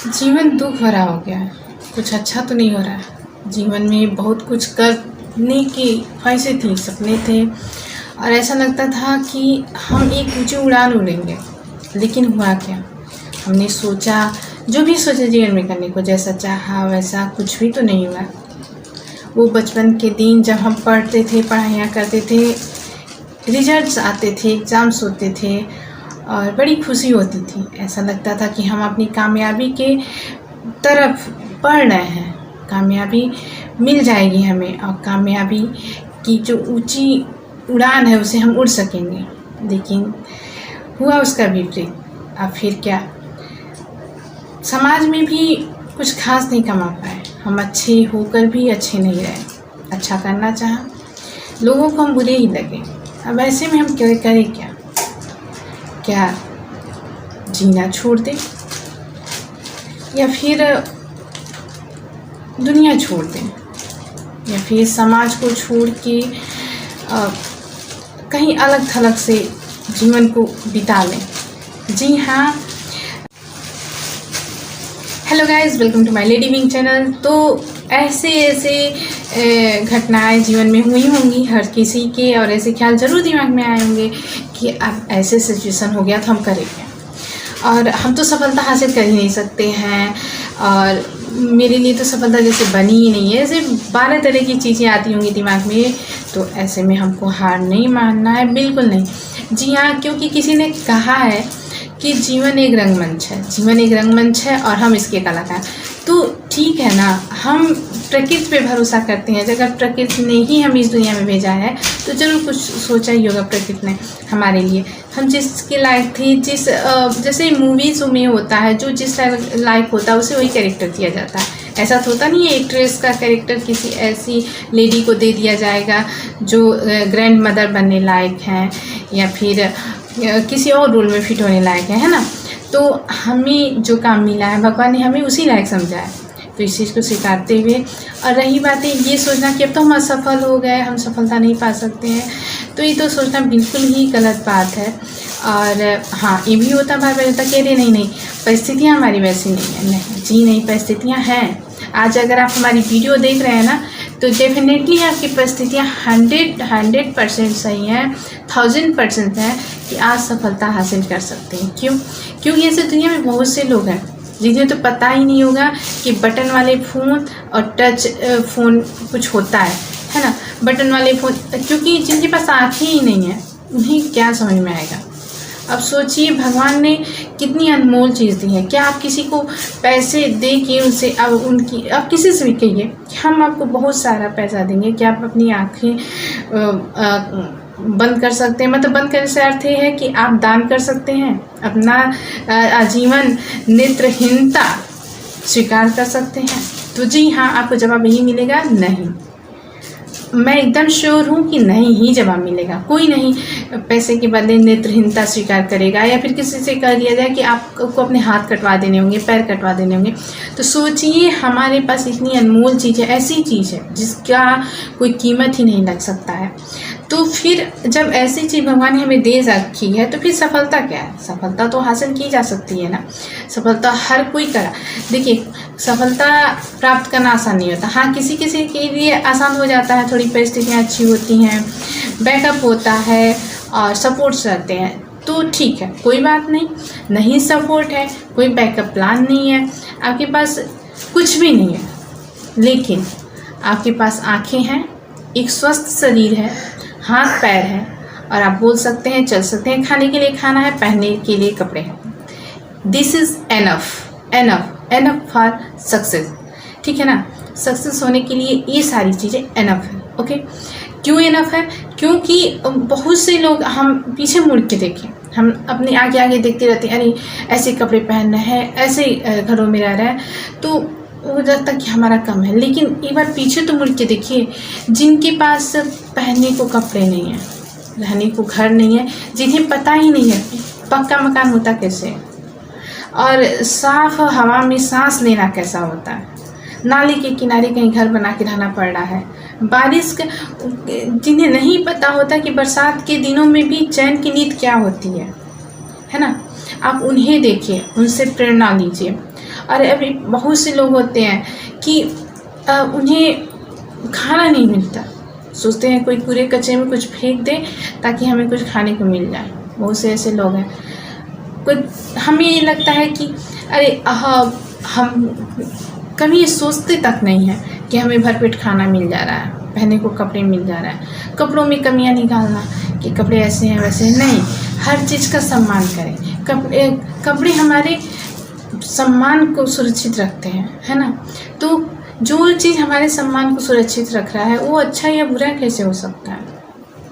जीवन दुख भरा हो गया है। कुछ अच्छा तो नहीं हो रहा है। जीवन में बहुत कुछ करने की ख्वाहिशें थी, सपने थे और ऐसा लगता था कि हम एक ऊंची उड़ान उड़ेंगे, लेकिन हुआ क्या? हमने सोचा, जो भी सोचा जीवन में करने को, जैसा चाहा वैसा कुछ भी तो नहीं हुआ। वो बचपन के दिन जब हम पढ़ते थे, पढ़ाइयाँ करते थे, रिजल्ट्स आते थे, एग्ज़ाम्स होते थे और बड़ी खुशी होती थी। ऐसा लगता था कि हम अपनी कामयाबी के तरफ बढ़ रहे हैं, कामयाबी मिल जाएगी हमें और कामयाबी की जो ऊंची उड़ान है उसे हम उड़ सकेंगे। लेकिन हुआ उसका विपरीत। अब फिर क्या? समाज में भी कुछ खास नहीं कमा पाए। हम अच्छे होकर भी अच्छे नहीं रहे। अच्छा करना चाहा, लोगों को हम बुरे ही लगे। अब ऐसे में हम करें क्या? क्या जीना छोड़ दें या फिर दुनिया छोड़ दें या फिर समाज को छोड़ के कहीं अलग थलग से जीवन को बिता लें? जी हाँ, hello guys, welcome to my lady wing channel. तो ऐसे घटनाएं जीवन में हुई होंगी हर किसी के, और ऐसे ख्याल ज़रूर दिमाग में आए होंगे कि अब ऐसे सिचुएशन हो गया तो हम करें क्या। और हम तो सफलता हासिल कर ही नहीं सकते हैं, और मेरे लिए तो सफलता जैसे बनी ही नहीं है। ऐसे 12 तरह की चीज़ें आती होंगी दिमाग में। तो ऐसे में हमको हार नहीं मानना है, बिल्कुल नहीं। जी हाँ, क्योंकि किसी ने कहा है कि जीवन एक रंगमंच है, जीवन एक रंगमंच है और हम इसके कलाकार। तो ठीक है ना, हम प्रकृति पे भरोसा करते हैं। अगर प्रकृति ने ही हम इस दुनिया में भेजा है तो ज़रूर कुछ सोचा ही होगा प्रकृति ने हमारे लिए। हम जिसके लायक थे, जैसे मूवीज़ में होता है, जो जिस लायक होता है उसे वही कैरेक्टर दिया जाता है। ऐसा तो होता नहीं है एक्ट्रेस का कैरेक्टर किसी ऐसी लेडी को दे दिया जाएगा जो ग्रैंड मदर बनने लायक हैं या फिर किसी और रोल में फिट होने लायक है ना। तो हमें जो काम मिला है भगवान ने हमें उसी लायक समझा है, तो इस चीज़ को स्वीकारते हुए। और रही बात है ये सोचना कि अब तो हम असफल हो गए, हम सफलता नहीं पा सकते हैं, तो ये तो सोचना बिल्कुल ही गलत बात है। और हाँ, ये भी होता बार बार होता कि अरे नहीं, परिस्थितियाँ हमारी वैसी नहीं है। नहीं जी नहीं, परिस्थितियाँ हैं। आज अगर आप हमारी वीडियो देख रहे हैं ना, तो डेफिनेटली आपकी परिस्थितियाँ 100% सही हैं, 1000% हैं कि आज सफलता हासिल कर सकते हैं। क्यों? क्योंकि ऐसे दुनिया में बहुत से लोग हैं जिन्हें तो पता ही नहीं होगा कि बटन वाले फ़ोन और टच फ़ोन कुछ होता है ना। बटन वाले फ़ोन, क्योंकि जिनके पास आँखें ही नहीं हैं उन्हें क्या समझ में आएगा। अब सोचिए, भगवान ने कितनी अनमोल चीज़ दी है। क्या आप किसी को पैसे दे के उनसे आप किसी से भी कहिए कि हम आपको बहुत सारा पैसा देंगे, क्या आप अपनी आँखें बंद कर सकते हैं? मतलब बंद करने से अर्थ ये है कि आप दान कर सकते हैं, अपना आजीवन नेत्रहीनता स्वीकार कर सकते हैं? तो जी हाँ, आपको जवाब यही मिलेगा, नहीं। मैं एकदम श्योर हूँ कि नहीं ही जवाब मिलेगा। कोई नहीं पैसे के बदले नेत्रहीनता स्वीकार करेगा, या फिर किसी से कह दिया जाए कि आपको अपने हाथ कटवा देने होंगे, पैर कटवा देने होंगे। तो सोचिए, हमारे पास इतनी अनमोल चीज़ है, ऐसी चीज़ है जिसका कोई कीमत ही नहीं लग सकता है। तो फिर जब ऐसी चीज़ भगवान ने हमें दे रखी है तो फिर सफलता क्या है? सफलता तो हासिल की जा सकती है ना। सफलता हर कोई करा। देखिए, सफलता प्राप्त करना आसान नहीं होता। हाँ, किसी किसी के लिए आसान हो जाता है, थोड़ी परिस्थितियाँ अच्छी होती हैं, बैकअप होता है और सपोर्ट्स रहते हैं, तो ठीक है, कोई बात नहीं। नहीं सपोर्ट है, कोई बैकअप प्लान नहीं है, आपके पास कुछ भी नहीं है, लेकिन आपके पास आँखें हैं, एक स्वस्थ शरीर है, हाथ पैर है और आप बोल सकते हैं, चल सकते हैं, खाने के लिए खाना है, पहनने के लिए कपड़े हैं। This is enough for success. ठीक है ना। सक्सेस होने के लिए ये सारी चीज़ें एनफ है। ओके, क्यों एनफ है? क्योंकि बहुत से लोग, हम पीछे मुड़ के देखें, हम अपने आगे आगे देखते रहते हैं, अरे ऐसे कपड़े पहनना है, ऐसे घरों में रह रहा है, तो वो लगता कि हमारा कम है। लेकिन एक बार पीछे तो मुड़ के देखिए, जिनके पास पहनने को कपड़े नहीं है, रहने को घर नहीं है, जिन्हें पता ही नहीं है पक्का मकान होता कैसे है और साफ हवा में सांस लेना कैसा होता है, नाले के किनारे कहीं घर बना के रहना पड़ रहा है, बारिश का, जिन्हें नहीं पता होता कि बरसात के दिनों में भी चैन की नींद क्या होती है ना। आप उन्हें देखिए, उनसे प्रेरणा लीजिए। और अभी बहुत से लोग होते हैं कि उन्हें खाना नहीं मिलता, सोचते हैं कोई कूड़े कचरे में कुछ फेंक दे ताकि हमें कुछ खाने को मिल जाए। बहुत से ऐसे लोग हैं। कुछ हमें ये लगता है कि अरे हम कभी ये सोचते तक नहीं है कि हमें भरपेट खाना मिल जा रहा है, पहनने को कपड़े मिल जा रहा है। कपड़ों में कमियां निकालना कि कपड़े ऐसे हैं वैसे नहीं, हर चीज़ का सम्मान करें। कपड़े हमारे सम्मान को सुरक्षित रखते हैं, है ना। तो जो चीज़ हमारे सम्मान को सुरक्षित रख रहा है वो अच्छा या बुरा कैसे हो सकता है?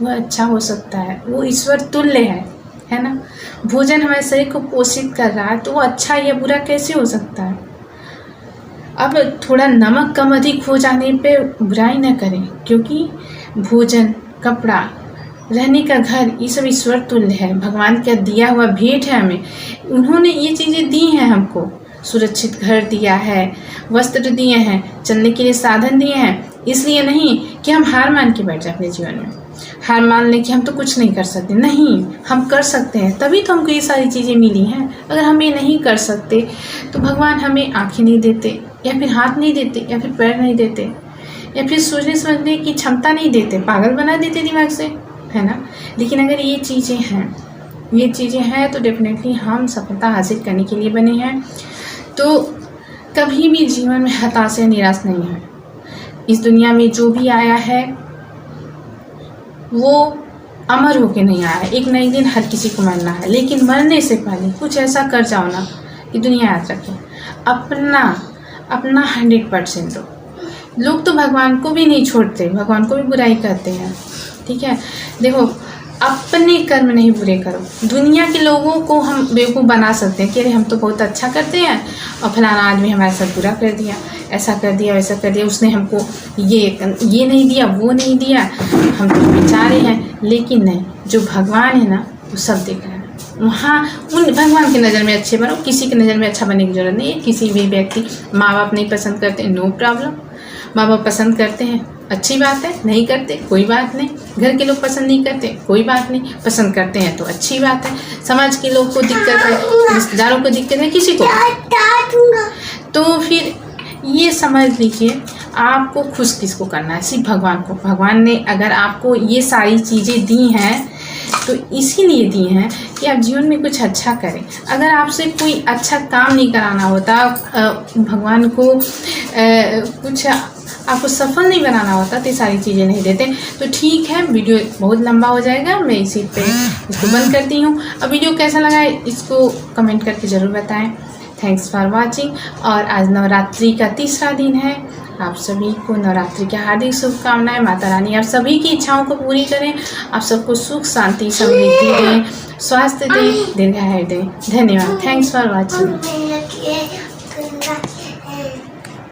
वो अच्छा हो सकता है, वो ईश्वर तुल्य है ना। भोजन हमारे शरीर को पोषित कर रहा है तो वो अच्छा या बुरा कैसे हो सकता है? अब थोड़ा नमक कम अधिक हो जाने पे बुराई न करें, क्योंकि भोजन, कपड़ा, रहने का घर, ये सब ईश्वर तुल्य है, भगवान का दिया हुआ भेंट है हमें। उन्होंने ये चीज़ें दी हैं हमको, सुरक्षित घर दिया है, वस्त्र दिए हैं, चलने के लिए साधन दिए हैं। इसलिए नहीं कि हम हार मान के बैठ जाए अपने जीवन में, हार मान लें कि हम तो कुछ नहीं कर सकते। नहीं, हम कर सकते हैं, तभी तो हमको ये सारी चीज़ें मिली हैं। अगर हम ये नहीं कर सकते तो भगवान हमें आँखें नहीं देते, या फिर हाथ नहीं देते, या फिर पैर नहीं देते, या फिर सोचने समझने की क्षमता नहीं देते, पागल बना देते दिमाग से, है ना। लेकिन अगर ये चीज़ें हैं तो डेफिनेटली हम सफलता हासिल करने के लिए बने हैं। तो कभी भी जीवन में हताश या निराश नहीं है। इस दुनिया में जो भी आया है वो अमर होके नहीं आया है। एक न एक दिन हर किसी को मरना है, लेकिन मरने से पहले कुछ ऐसा कर जाओ ना कि दुनिया याद रखे। अपना 100% दो। लोग तो भगवान को भी नहीं छोड़ते, भगवान को भी बुराई करते हैं, ठीक है। देखो, अपने कर्म नहीं बुरे करो। दुनिया के लोगों को हम बेवकूफ़ बना सकते हैं कि अरे हम तो बहुत अच्छा करते हैं और फलाना आदमी हमारे साथ बुरा कर दिया, ऐसा कर दिया, वैसा कर दिया, उसने हमको ये नहीं दिया, वो नहीं दिया, हम तो बेचारे हैं। लेकिन नहीं, जो भगवान है ना वो सब देख रहा है। वहाँ उन भगवान की नज़र में अच्छे बनो, किसी की नज़र में अच्छा बनने की ज़रूरत नहीं है। किसी भी व्यक्ति, माँ बाप नहीं पसंद करते, नो प्रॉब्लम। माँ बाप पसंद करते हैं, अच्छी बात है। नहीं करते, कोई बात नहीं। घर के लोग पसंद नहीं करते, कोई बात नहीं। पसंद करते हैं तो अच्छी बात है। समाज के लोग को दिक्कत है, रिश्तेदारों को दिक्कत है, किसी को, तो फिर ये समझ लीजिए आपको खुश किसको करना है? सिर्फ भगवान को। भगवान ने अगर आपको ये सारी चीज़ें दी हैं तो इसीलिए दी हैं कि आप जीवन में कुछ अच्छा करें। अगर आपसे कोई अच्छा काम नहीं कराना होता, भगवान को कुछ आपको सफल नहीं बनाना होता तो ये सारी चीज़ें नहीं देते। तो ठीक है, वीडियो बहुत लंबा हो जाएगा, मैं इसी पे इसको बंद करती हूँ। अब वीडियो कैसा लगा है इसको कमेंट करके ज़रूर बताएं। Thanks for watching. और आज नवरात्रि का तीसरा दिन है। आप सभी को नवरात्रि की हार्दिक शुभकामनाएं। माता रानी आप सभी की इच्छाओं को पूरी करें, आप सबको सुख, शांति, समृद्धि दें, स्वास्थ्य दें, दीर्घायु दें। धन्यवाद। Thanks for watching.